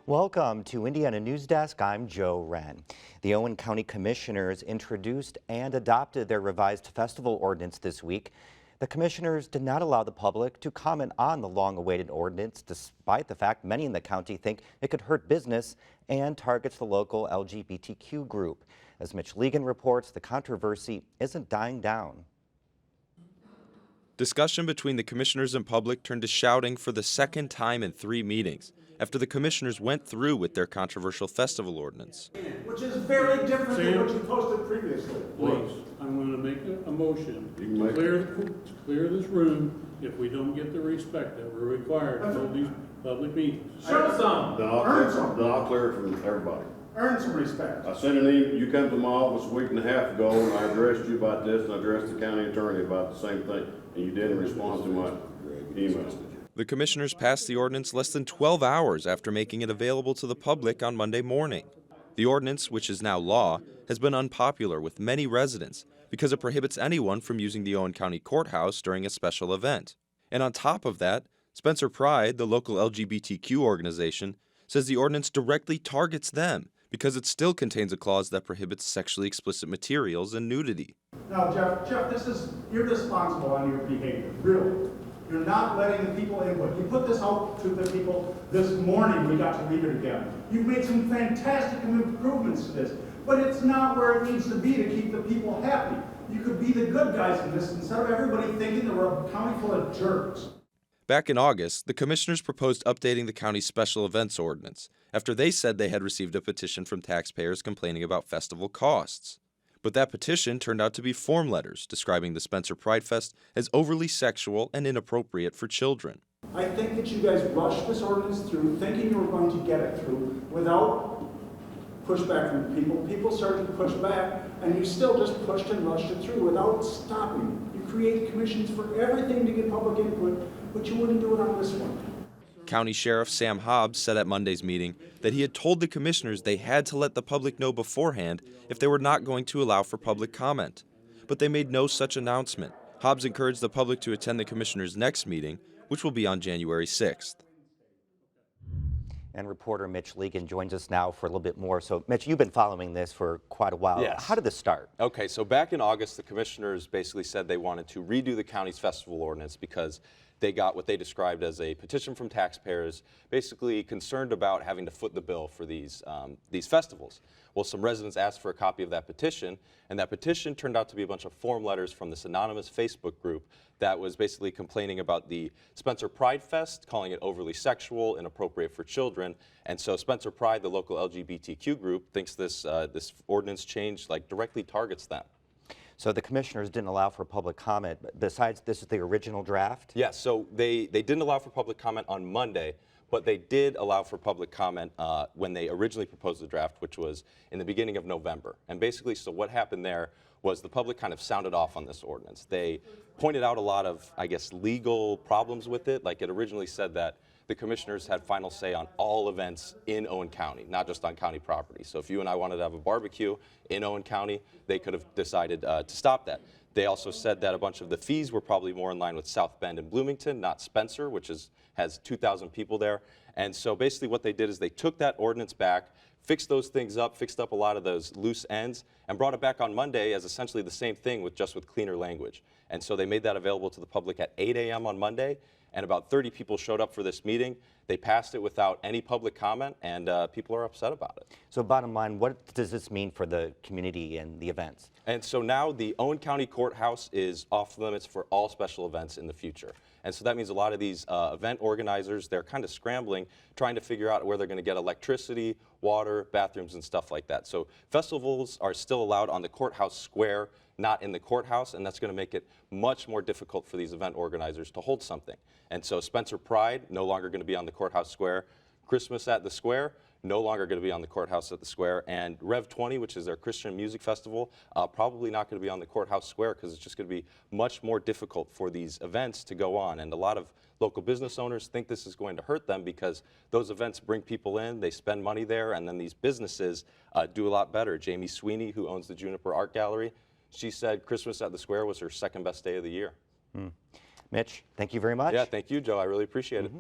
Welcome to Indiana Newsdesk. I'm Joe Wren. The Owen County Commissioners introduced and adopted their revised festival ordinance this week. The commissioners did not allow the public to comment on the long-awaited ordinance, despite the fact many in the county think it could hurt business and targets the local LGBTQ group. As Mitch Legan reports, the controversy isn't dying down. Discussion between the commissioners and public turned to shouting for the second time in 3 meetings after the commissioners went through with their controversial festival ordinance. Which is very different than what you posted previously. Please, I'm going to make a motion to clear this room if we don't get the respect that we're required for these public meetings. Show some. Earn some. Then I'll clear it from everybody. Earn some respect. I sent an email, you come to my office a week and a half ago, and I addressed you about this, and I addressed the county attorney about the same thing, and you didn't respond to my email. The commissioners passed the ordinance less than 12 hours after making it available to the public on Monday morning. The ordinance, which is now law, has been unpopular with many residents because it prohibits anyone from using the Owen County Courthouse during a special event. And on top of that, Spencer Pride, the local LGBTQ organization, says the ordinance directly targets them because it still contains a clause that prohibits sexually explicit materials and nudity. Now, Jeff, this is irresponsible on your behavior, really. You're not letting the people input. You put this out to the people this morning, we got to read it again. You've made some fantastic improvements to this, but it's not where it needs to be to keep the people happy. You could be the good guys in this instead of everybody thinking that we're a county full of jerks. Back in August, the commissioners proposed updating the county's special events ordinance after they said they had received a petition from taxpayers complaining about festival costs. But that petition turned out to be form letters describing the Spencer Pride Fest as overly sexual and inappropriate for children. I think that you guys rushed this ordinance through thinking you were going to get it through without pushback from people. People started to push back, and you still just pushed and rushed it through without stopping. You created commissions for everything to get public input, but you wouldn't do it on this one. County Sheriff Sam Hobbs said at Monday's meeting that he had told the commissioners they had to let the public know beforehand if they were not going to allow for public comment. But they made no such announcement. Hobbs encouraged the public to attend the commissioners' next meeting, which will be on January 6th. And reporter Mitch Legan joins us now for a little bit more. So, Mitch, you've been following this for quite a while. Yes. How did this start? Okay, so back in August, the commissioners basically said they wanted to redo the county's festival ordinance because they got what they described as a petition from taxpayers, basically concerned about having to foot the bill for these festivals. Well, some residents asked for a copy of that petition, and that petition turned out to be a bunch of form letters from this anonymous Facebook group that was basically complaining about the Spencer Pride Fest, calling it overly sexual, inappropriate for children. And so Spencer Pride, the local LGBTQ group, thinks this ordinance change directly targets them. So the commissioners didn't allow for public comment. Besides, this is the original draft? Yes, so they didn't allow for public comment on Monday, but they did allow for public comment when they originally proposed the draft, which was in the beginning of November. And basically, so what happened there was the public kind of sounded off on this ordinance. They pointed out a lot of, I guess, legal problems with it. Like it originally said that the commissioners had final say on all events in Owen County, not just on county property. So if you and I wanted to have a barbecue in Owen County, they could have decided to stop that. They also said that a bunch of the fees were probably more in line with South Bend and Bloomington, not Spencer, which has 2,000 people there. And so basically what they did is they took that ordinance back, fixed those things up, fixed up a lot of those loose ends, and brought it back on Monday as essentially the same thing with cleaner language. And so they made that available to the public at 8 a.m. on Monday, and about 30 people showed up for this meeting. They passed it without any public comment, and people are upset about it. So bottom line, what does this mean for the community and the events? And so now the Owen County Courthouse is off limits for all special events in the future. And so that means a lot of these event organizers, they're kind of scrambling, trying to figure out where they're going to get electricity, water, bathrooms, and stuff like that. So festivals are still allowed on the courthouse square, not in the courthouse, and that's going to make it much more difficult for these event organizers to hold something. And so Spencer Pride, no longer going to be on the courthouse square. Christmas at the Square, no longer going to be on the courthouse at the Square. And Rev 20, which is their Christian music festival, probably not going to be on the courthouse square because it's just going to be much more difficult for these events to go on. And a lot of local business owners think this is going to hurt them because those events bring people in, they spend money there, and then these businesses do a lot better. Jamie Sweeney, who owns the Juniper Art Gallery, she said Christmas at the Square was her second best day of the year. Mitch, thank you very much. Yeah, thank you, Joe. I really appreciate it.